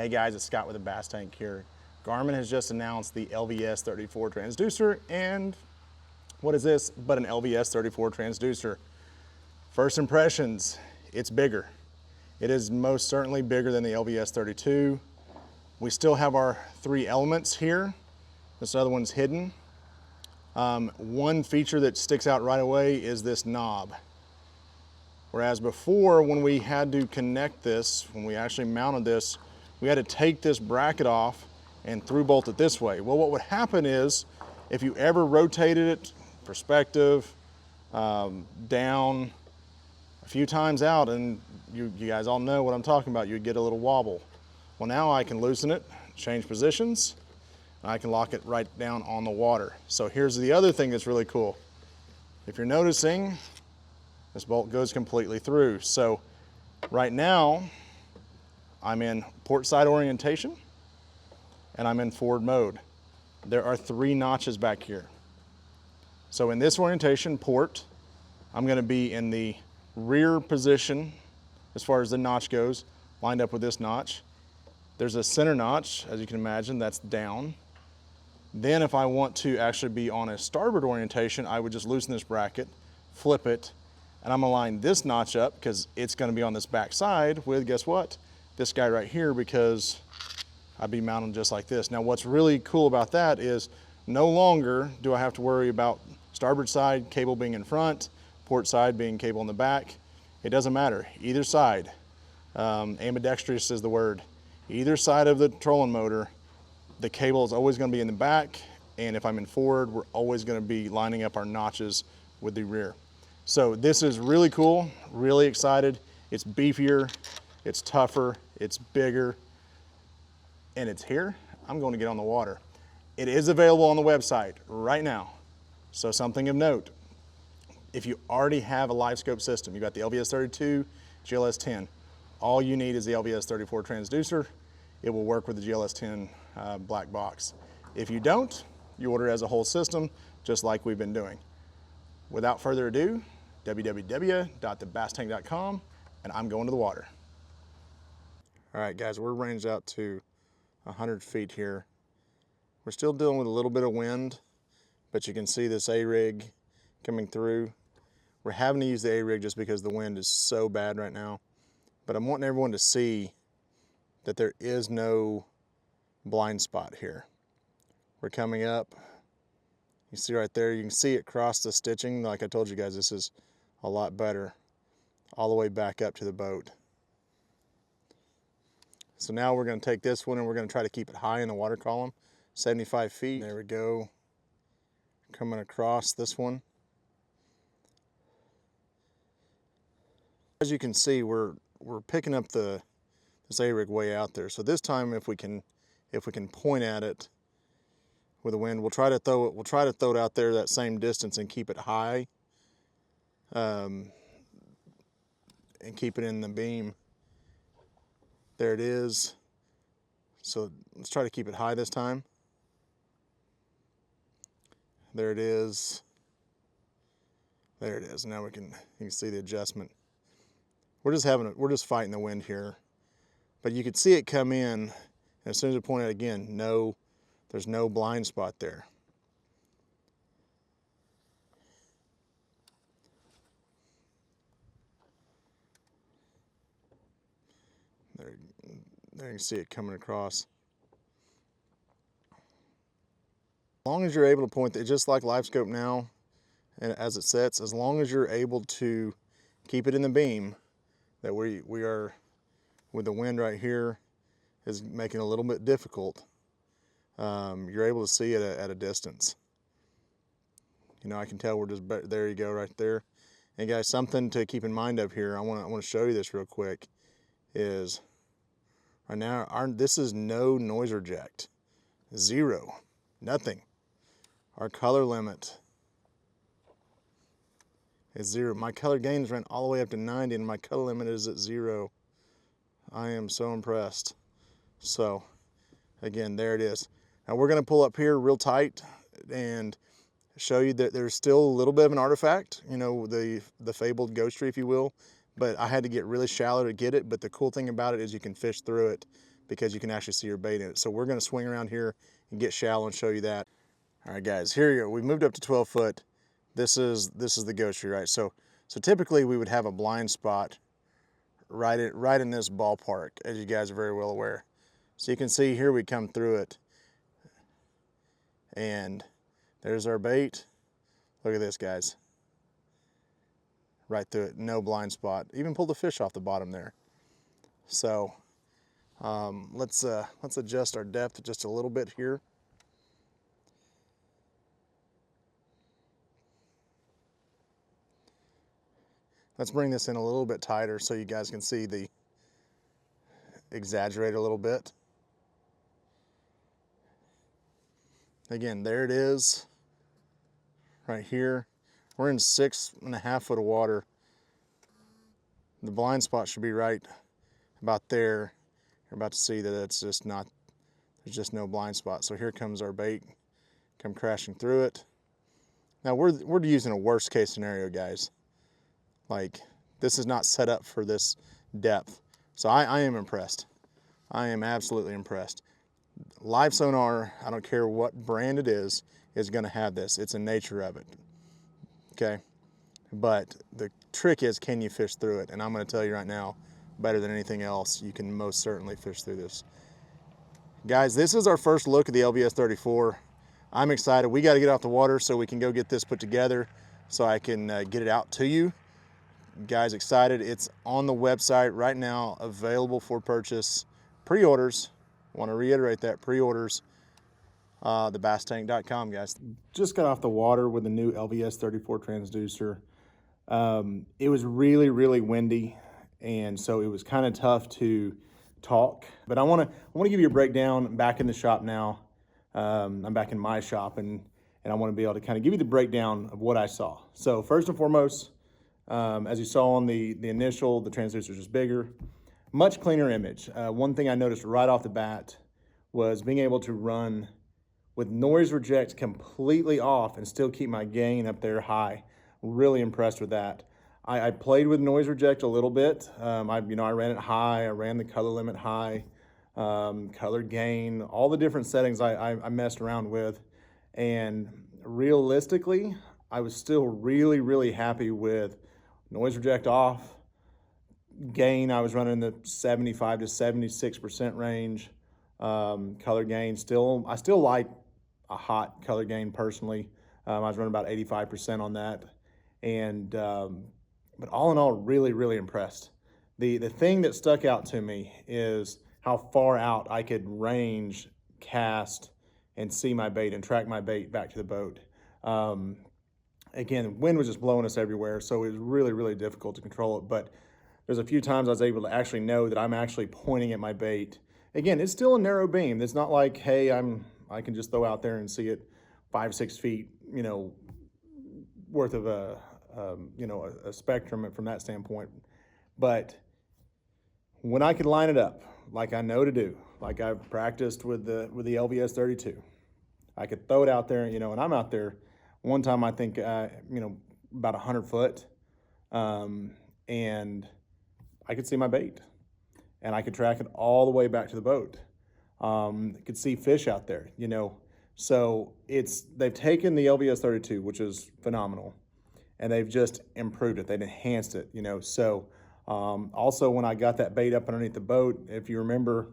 Hey guys, it's Scott with the Bass Tank here. Garmin has just announced the LVS34 Transducer, and what is this but an LVS34 Transducer? First impressions, it's bigger. It is most certainly bigger than the LVS32. We still have our three elements here. This other one's hidden. One feature that sticks out right away is this knob. Whereas before, when we had to connect this, when we actually mounted this, we had to take this bracket off and through bolt it this way. Well, what would happen is, if you ever rotated it, perspective, down, a few times out, and you guys all know what I'm talking about, you'd get a little wobble. Well, now I can loosen it, change positions, and I can lock it right down on the water. So here's the other thing that's really cool. If you're noticing, this bolt goes completely through. So right now, I'm in port side orientation and I'm in forward mode. There are three notches back here. So in this orientation, port, I'm gonna be in the rear position as far as the notch goes, lined up with this notch. There's a center notch, as you can imagine, that's down. Then if I want to actually be on a starboard orientation, I would just loosen this bracket, flip it, and I'm gonna line this notch up because it's gonna be on this back side with, guess what? This guy right here, because I'd be mounted just like this. Now what's really cool about that is no longer do I have to worry about starboard side cable being in front, port side being cable in the back. It doesn't matter, either side. Ambidextrous is the word. Either side of the trolling motor, the cable is always gonna be in the back, and if I'm in forward, we're always gonna be lining up our notches with the rear. So this is really cool, really excited. It's beefier, it's tougher, it's bigger, and it's here. I'm going to get on the water. It is available on the website right now. So something of note, if you already have a Livescope system, you've got the LVS32, GLS10, all you need is the LVS34 Transducer. It will work with the GLS10 black box. If you don't, you order it as a whole system, just like we've been doing. Without further ado, www.thebasstank.com, and I'm going to the water. All right, guys, we're ranged out to 100 feet here. We're still dealing with a little bit of wind, but you can see this A-rig coming through. We're having to use the A-rig just because the wind is so bad right now. But I'm wanting everyone to see that there is no blind spot here. We're coming up. You see right there, you can see it cross the stitching. Like I told you guys, this is a lot better all the way back up to the boat. So now we're going to take this one and we're going to try to keep it high in the water column, 75 feet. There we go. Coming across this one. As you can see, we're picking up this A-rig way out there. So this time, if we can point at it with the wind, we'll try to throw it out there that same distance and keep it high, and keep it in the beam. There it is. So let's try to keep it high this time. There it is. There it is. Now you can see the adjustment. We're just fighting the wind here. But you could see it come in, and as soon as I point it again, there's no blind spot there. There you can see it coming across. As long as you're able to point it, just like Livescope now, and as it sets, as long as you're able to keep it in the beam, that we are, with the wind right here, is making it a little bit difficult. You're able to see it at a distance. You know, I can tell we're just, there you go, right there. And guys, something to keep in mind up here, I want to show you this real quick, is right now, this is no noise reject. Zero. Nothing. Our color limit is 0. My color gains ran all the way up to 90 and my color limit is at 0. I am so impressed. So, again, there it is. Now we're going to pull up here real tight and show you that there's still a little bit of an artifact, you know, the fabled ghost tree, if you will. But I had to get really shallow to get it. But the cool thing about it is you can fish through it because you can actually see your bait in it. So we're gonna swing around here and get shallow and show you that. All right, guys, here you go. We moved up to 12 foot. This is the ghost tree, right? So typically we would have a blind spot right in this ballpark, as you guys are very well aware. So you can see here we come through it, and there's our bait. Look at this, guys. Right through it, no blind spot. Even pulled the fish off the bottom there. So let's adjust our depth just a little bit here. Let's bring this in a little bit tighter so you guys can see the exaggerate a little bit. Again, there it is, right here. We're in 6.5 foot of water. The blind spot should be right about there. You're about to see that it's just not, there's just no blind spot. So here comes our bait, come crashing through it. Now we're using a worst case scenario, guys. Like, this is not set up for this depth. So I am impressed. I am absolutely impressed. Live sonar, I don't care what brand it is gonna have this. It's the nature of it, okay? But the trick is, can you fish through it? And I'm gonna tell you right now, better than anything else, you can most certainly fish through this. Guys, this is our first look at the LVS34. I'm excited. We gotta get off the water so we can go get this put together so I can get it out to you. Guys, excited. It's on the website right now, available for purchase. Pre-orders, I want to reiterate that, pre-orders, thebasstank.com, guys. Just got off the water with the new LVS34 transducer. It was really, really windy, and so it was kind of tough to talk. But I want to give you a breakdown. I'm back in the shop now. I'm back in my shop, and I want to be able to kind of give you the breakdown of what I saw. So first and foremost, as you saw on the initial, the Transducer Is Bigger. Much cleaner image. One thing I noticed right off the bat was being able to run with noise reject completely off and still keep my gain up there high. Really impressed with that. I played with noise reject a little bit. I ran it high, I ran the color limit high, color gain, all the different settings I messed around with. And realistically, I was still really, really happy with noise reject off. Gain, I was running the 75 to 76% range. Color gain, I still like a hot color gain personally. I was running about 85% on that. And, but all in all, really, really impressed. The thing that stuck out to me is how far out I could range, cast, and see my bait and track my bait back to the boat. Again, wind was just blowing us everywhere, so it was really, really difficult to control it. But there's a few times I was able to actually know that I'm actually pointing at my bait. Again, it's still a narrow beam. It's not like, hey, I can just throw out there and see it 5-6 feet, worth of a spectrum from that standpoint. But when I could line it up, like I know to do, like I've practiced with the LVS32, I could throw it out there, and I'm out there. One time I think, about 100 foot, and I could see my bait, and I could track it all the way back to the boat. Could see fish out there, So they've taken the LVS32, which is phenomenal, and they've just improved it. They've enhanced it, So also when I got that bait up underneath the boat, if you remember,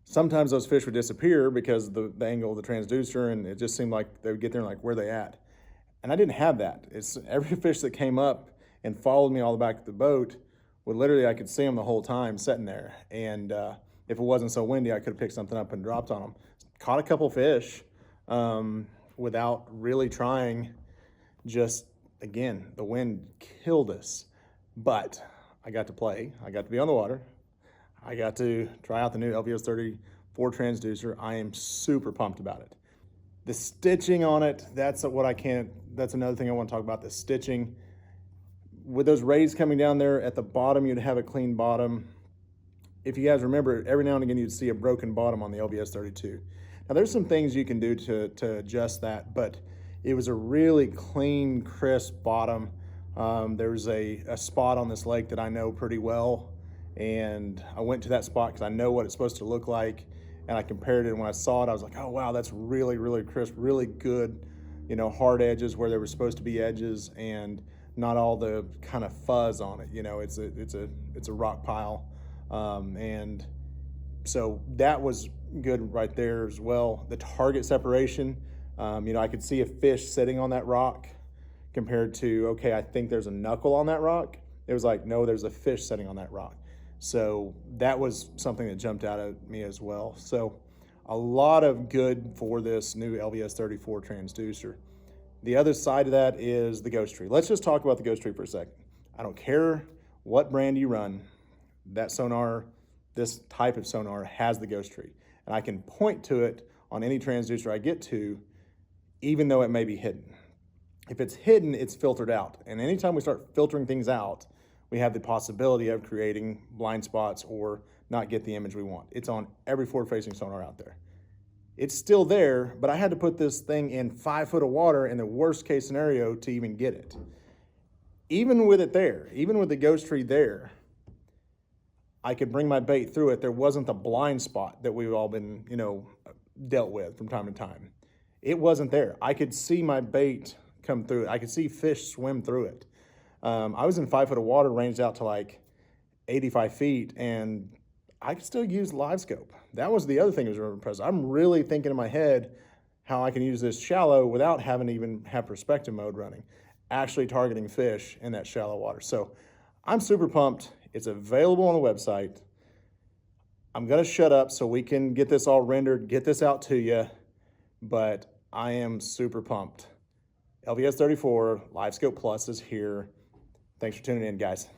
sometimes those fish would disappear because of the angle of the transducer, and it just seemed like they would get there and like, where they at? And I didn't have that. It's every fish that came up and followed me all the back to the boat, I could see them the whole time sitting there. And if it wasn't so windy, I could have picked something up and dropped on them. Caught a couple fish without really trying. Just, again, the wind killed us. But I got to play. I got to be on the water. I got to try out the new LVS34 transducer. I am super pumped about it. The stitching on it, that's another thing I want to talk about, the stitching. With those rays coming down there at the bottom, you'd have a clean bottom. If you guys remember, every now and again you'd see a broken bottom on the LVS32. Now there's some things you can do to adjust that, but it was a really clean, crisp bottom. There was a spot on this lake that I know pretty well, and I went to that spot because I know what it's supposed to look like, and I compared it, and when I saw it, I was like, oh wow, that's really, really crisp, really good, you know, hard edges where there were supposed to be edges, and not all the kind of fuzz on it. You know, it's a rock pile, and so that was good right there as well. The target separation, you know, I could see a fish sitting on that rock compared to, okay, I think there's a knuckle on that rock. It was like, no, there's a fish sitting on that rock. So that was something that jumped out at me as well. So a lot of good for this new LVS34 transducer. The other side of that is the ghost tree. Let's just talk about the ghost tree for a second. I don't care what brand you run, that sonar, this type of sonar has the ghost tree. And I can point to it on any transducer I get to, even though it may be hidden. If it's hidden, it's filtered out. And anytime we start filtering things out, we have the possibility of creating blind spots or not get the image we want. It's on every forward-facing sonar out there. It's still there, but I had to put this thing in 5 foot of water in the worst case scenario to even get it. Even with it there, even with the ghost tree there, I could bring my bait through it. There wasn't the blind spot that we've all been, you know, dealt with from time to time. It wasn't there. I could see my bait come through it. I could see fish swim through it. I was in 5 foot of water, ranged out to like 85 feet, and I could still use Livescope. That was the other thing that was really impressive. I'm really thinking in my head how I can use this shallow without having to even have perspective mode running, actually targeting fish in that shallow water. So I'm super pumped. It's available on the website. I'm gonna shut up so we can get this all rendered, get this out to you, but I am super pumped. LVS34 Livescope Plus is here. Thanks for tuning in, guys.